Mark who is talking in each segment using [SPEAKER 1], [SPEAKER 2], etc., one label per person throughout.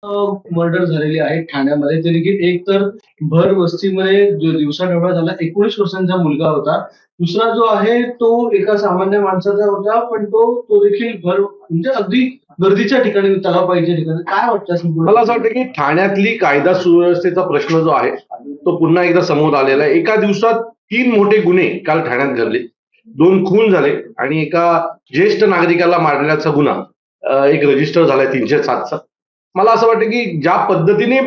[SPEAKER 1] Murder झालेली आहे ठाण्यामध्ये. ते देखील एक तर भर वस्तीमध्ये जो दिवसाढवळा झाला. 19 वर्षांचा मुलगा होता. दुसरा जो आहे तो एका सामान्य माणसाचा होता, पण तो देखील भर म्हणजे अगदी गर्दीच्या ठिकाणी, तलावाच्या ठिकाणी. काय वाटतं संपूर्ण?
[SPEAKER 2] मला असं वाटतं की ठाण्यातली कायदा सुव्यवस्थेचा प्रश्न जो आहे तो पुन्हा एकदा समोर आलेला आहे. एका दिवसात 3 मोठे गुन्हे काल ठाण्यात घडले. 2 खून झाले आणि एका ज्येष्ठ नागरिकाला मारण्याचा गुन्हा एक रजिस्टर झालाय 307चा. मला असं वाटतं की ज्या पद्धतीने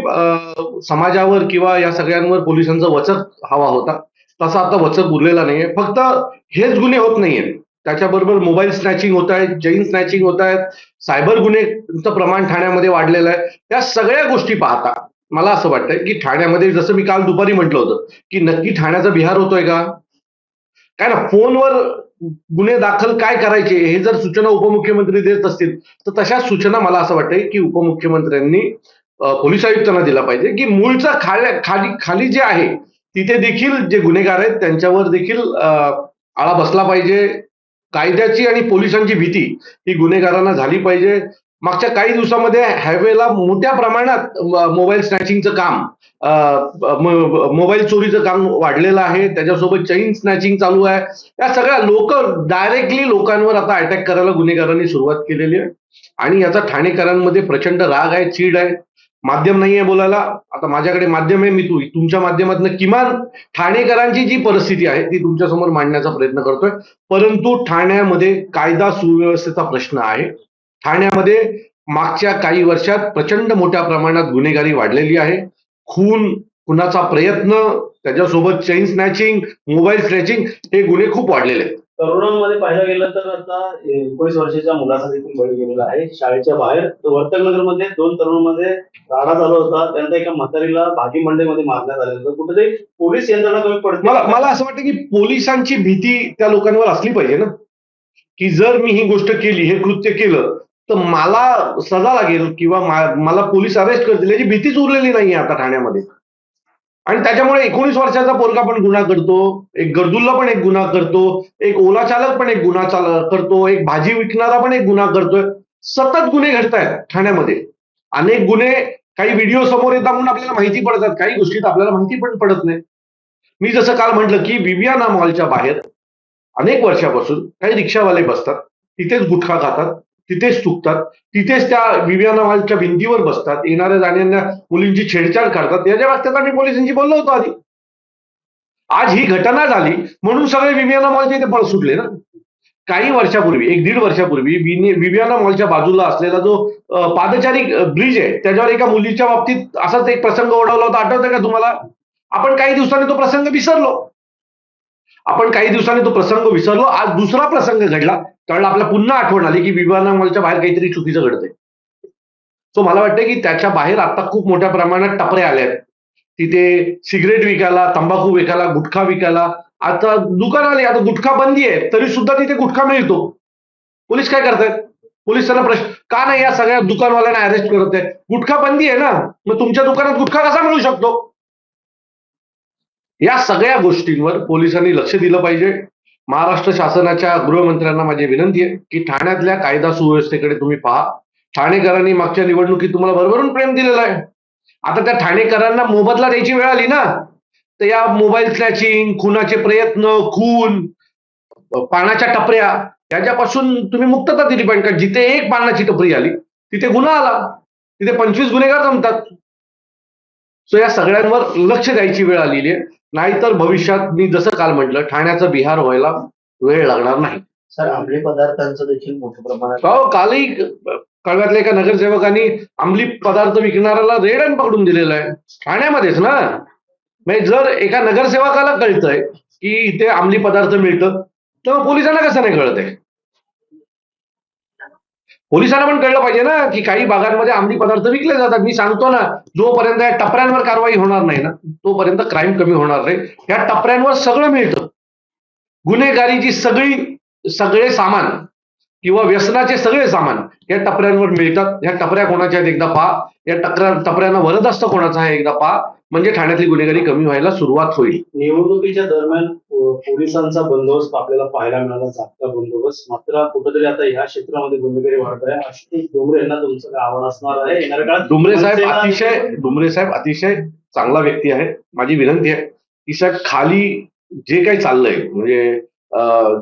[SPEAKER 2] समाजावर किंवा या सगळ्यांवर पोलिसांचा वचक हवा होता तसा आता वचक उरलेला नाहीये. फक्त हेच गुन्हे होत नाहीयेत, त्याच्याबरोबर मोबाईल स्नॅचिंग होत आहेत, चेन स्नॅचिंग होत आहेत, सायबर गुन्हेचं प्रमाण ठाण्यामध्ये वाढलेलं आहे. त्या सगळ्या गोष्टी पाहता मला असं वाटतंय की ठाण्यामध्ये, जसं मी काल दुपारी म्हटलं होतं की नक्की ठाण्याचा बिहार होतोय का? काय ना, फोनवर गुन्हे दाखल काय करायचे हे जर सूचना उपमुख्यमंत्री देत असतील तर तशा सूचना मला असं वाटतंय की उपमुख्यमंत्र्यांनी पोलीस आयुक्तांना दिला पाहिजे की मूळचा खाली खाली जे आहे तिथे देखील जे गुन्हेगार आहेत त्यांच्यावर देखील आळा बसला पाहिजे. कायद्याची आणि पोलिसांची भीती ही गुन्हेगारांना झाली पाहिजे. मागच्या काही दिवसामध्ये हायवेला मोठ्या प्रमाणात मोबाईल स्नॅचिंगचं काम, मोबाईल चोरीचं काम वाढलेलं आहे. त्याच्यासोबत चेन स्नॅचिंग चालू आहे. या सगळ्या लोक डायरेक्टली लोकांवर आता अटॅक करायला गुन्हेगारांनी सुरुवात केलेली आहे आणि याचा ठाणेकरांमध्ये प्रचंड राग आहे, चीड आहे. माध्यम नाहीये बोलायला. आता माझ्याकडे माध्यम आहे, मी तुमच्या माध्यमातून किमान ठाणेकरांची जी परिस्थिती आहे ती तुमच्या समोर मांडण्याचा प्रयत्न करतोय. परंतु ठाण्यामध्ये कायदा सुव्यवस्थेचा प्रश्न आहे. ठाण्यामध्ये मागच्या काही वर्षात प्रचंड मोठ्या प्रमाणात गुन्हेगारी वाढलेली आहे. खुनाचा प्रयत्न, त्याच्यासोबत चेन स्नॅचिंग, मोबाईल स्नॅचिंग हे गुन्हे खूप वाढलेले आहेत.
[SPEAKER 1] तरुणांमध्ये पाहायला गेलं तर आता 19 वर्षाच्या मुलाचा देखील बळी गेलेला आहे. शाळेच्या बाहेर वर्तकनगरमध्ये 2 तरुणांमध्ये राडा चालू होता. त्यानंतर एका म्हातारीला भाजी मंडईमध्ये मारण्यात आलं होतं. कुठेतरी पोलीस यंत्रणा कमी पडते.
[SPEAKER 2] मला असं वाटतं की पोलिसांची भीती त्या लोकांवर असली पाहिजे ना, की जर मी ही गोष्ट केली, हे कृत्य केलं तर मला सजा लागेल किंवा मला पोलीस अरेस्ट करतील याची भीतीच उरलेली नाहीये आता ठाण्यामध्ये. आणि त्याच्यामुळे 19 वर्षाचा पोरगा पण गुन्हा करतो, एक गरजुल्ला पण एक गुन्हा करतो, एक ओला चालक पण एक गुन्हा करतो, एक भाजी विकणारा पण एक गुन्हा करतोय. सतत गुन्हे घडतायत ठाण्यामध्ये. अनेक गुन्हे काही व्हिडिओ समोर येतात म्हणून आपल्याला माहिती पडतात, काही गोष्टीत आपल्याला माहिती पण पडत नाही. मी जसं काल म्हटलं की विवियाना मॉलच्या बाहेर अनेक वर्षापासून काही रिक्षावाले बसतात, तिथेच गुटखा खातात, तिथेच थुकतात, तिथेच त्या विवियाना मॉलच्या भिंतीवर बसतात, येणाऱ्या जाणाऱ्या मुलींची छेडछाड करतात. याच्या बाबतीत आम्ही पोलिसांशी बोललो होतो आधी. आज ही घटना झाली म्हणून सगळे विवियाना मॉलचे इथे पळ सुटले ना. काही वर्षापूर्वी, 1-1.5 वर्षापूर्वी विवियाना मॉलच्या बाजूला असलेला जो पादचारी ब्रिज आहे त्याच्यावर एका मुलीच्या बाबतीत असाच एक प्रसंग ओढवला होता, आठवतंय का तुम्हाला? आपण काही दिवसांनी तो प्रसंग विसरलो. आज दुसरा प्रसंग घडला, त्यावेळेला आपल्याला पुन्हा आठवण आली की विवियाना मॉलच्या बाहेर काहीतरी चुकीचं घडतंय. सो मला वाटतं की त्याच्या बाहेर आता खूप मोठ्या प्रमाणात टपऱ्या आल्या आहेत. तिथे सिगरेट विकायला, तंबाखू विकायला, गुटखा विकायला आता दुकान आली. आता गुटखा बंदी आहे तरी सुद्धा तिथे गुटखा मिळतो. पोलीस काय करतायत? पोलीस त्यांना प्रश्न का नाही या सगळ्या दुकानवाल्यांना अरेस्ट करत आहे? गुटखा बंदी आहे ना, मग तुमच्या दुकानात गुटखा कसा मिळू शकतो? या सगळ्या गोष्टींवर पोलिसांनी लक्ष दिलं पाहिजे. महाराष्ट्र शासनाच्या गृहमंत्र्यांना माझी विनंती आहे की ठाण्यातल्या कायदा सुव्यवस्थेकडे तुम्ही पहा. ठाणेकरांनी मागच्या निवडणुकीत तुम्हाला भरभरून प्रेम दिलेलं आहे. आता त्या ठाणेकरांना मोबदला द्यायची वेळ आली ना, तर या मोबाईल स्नॅचिंग, खुनाचे प्रयत्न, खून, पानाच्या टपऱ्या याच्यापासून तुम्ही मुक्तता दिली पाहिजे. का जिथे एक पानाची टपरी आली तिथे गुन्हा आला, तिथे 25 गुन्हेगार जमतात. सो या सगळ्यांवर लक्ष द्यायची वेळ आलेली आहे. नाहीतर भविष्यात मी जसं काल म्हटलं ठाण्याचा बिहार व्हायला वेळ लागणार नाही.
[SPEAKER 1] सर, अंमली पदार्थांचं देखील मोठ्या प्रमाणात
[SPEAKER 2] कालही कळव्यातल्या एका नगरसेवकांनी अंमली पदार्थ विकणाऱ्याला रेड हँड पकडून दिलेला आहे ठाण्यामध्येच ना. म्हणजे जर एका नगरसेवकाला कळतंय की इथे अंमली पदार्थ मिळतं तर पोलिसांना कसं नाही कळतंय? पोलिसांना पण कळलं पाहिजे ना की काही भागांमध्ये अंमली पदार्थ विकले जातात. मी सांगतो ना, जोपर्यंत या टपऱ्यांवर कारवाई होणार नाही ना तोपर्यंत क्राईम कमी होणार नाही. या टपऱ्यांवर सगळं मिळतं. गुन्हेगारीची सगळे सामान किंवा व्यसनाचे सगळे सामान या टपऱ्यांवर मिळतात. ह्या टपऱ्या कोणाच्या आहेत एकदा पहा. या टपऱ्यांना वरदहस्त कोणाचा आहे एकदा पहा. म्हणजे ठाण्यातली गुन्हेगारी कमी व्हायला सुरुवात होईल.
[SPEAKER 3] निवडणुकीच्या दरम्यान पोलिसांचा बंदोबस्त आपल्याला पाहायला मिळाला, जागता बंदोबस्त. मात्र कुठेतरी आता या क्षेत्रामध्ये गुन्हेगारी वाढत आहे. आशुतोष डोंगरे यांना तुमचं काय आव्हान असणार आहे येणाऱ्या काळात?
[SPEAKER 2] डुमरे साहेब अतिशय चांगला व्यक्ती आहे. माझी विनंती आहे की साहेब, खाली जे काही चाललंय म्हणजे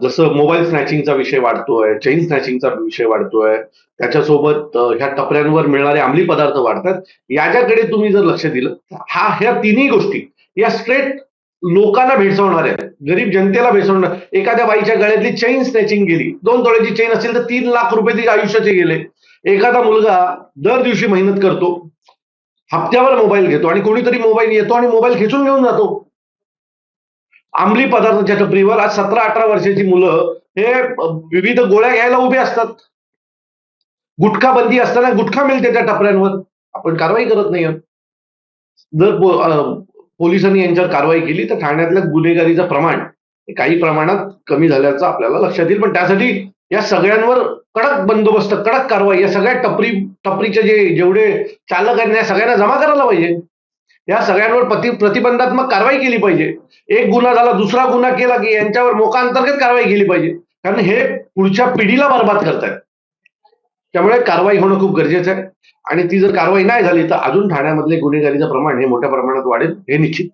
[SPEAKER 2] जसं मोबाईल स्नॅचिंगचा विषय वाढतोय, चेन स्नॅचिंगचा विषय वाढतोय, त्याच्यासोबत ह्या टपऱ्यांवर मिळणारे अंमली पदार्थ वाढतात. याच्याकडे तुम्ही जर लक्ष दिलं, ह्या तिन्ही गोष्टी या स्ट्रेट लोकांना भेडसावणार आहेत, गरीब जनतेला भेडसावणार. एखाद्या बाईच्या गळ्यातली चेन स्नॅचिंग गेली, 2 तोळ्याची चेन असेल तर 3 लाख रुपये तिच्या आयुष्याचे गेले. एखादा मुलगा दर दिवशी मेहनत करतो, हप्त्यावर मोबाईल घेतो आणि कोणीतरी मोबाईल येतो आणि मोबाईल खेचून घेऊन जातो. अंमली पदार्थाच्या टपरीवर आज 17-18 वर्षाची मुलं हे विविध गोळ्या घ्यायला उभे असतात. गुटखा बंदी असताना गुटखा मिळते त्या टपऱ्यांवर, आपण कारवाई करत नाही. जर पोलिसांनी यांच्यावर कारवाई केली तर ठाण्यातल्या गुन्हेगारीचं प्रमाण काही प्रमाणात कमी झाल्याचं आपल्याला लक्षात येईल. पण त्यासाठी या सगळ्यांवर कडक बंदोबस्त, कडक कारवाई, या सगळ्या टपरीचे जेवढे चालक आहेत या सगळ्यांना जमा करायला पाहिजे. या सगळ्यांवर प्रतिबंधात्मक कारवाई केली पाहिजे. एक गुन्हा झाला, दुसरा गुन्हा केला की यांच्यावर मोका अंतर्गत कारवाई केली पाहिजे, कारण हे पुढच्या पिढीला बरबाद करतायत. त्यामुळे कारवाई होणं खूप गरजेचं आहे आणि ती जर कारवाई नाही झाली तर अजून ठाण्यामधले गुन्हेगारीचं प्रमाण हे मोठ्या प्रमाणात वाढेल, हे निश्चित.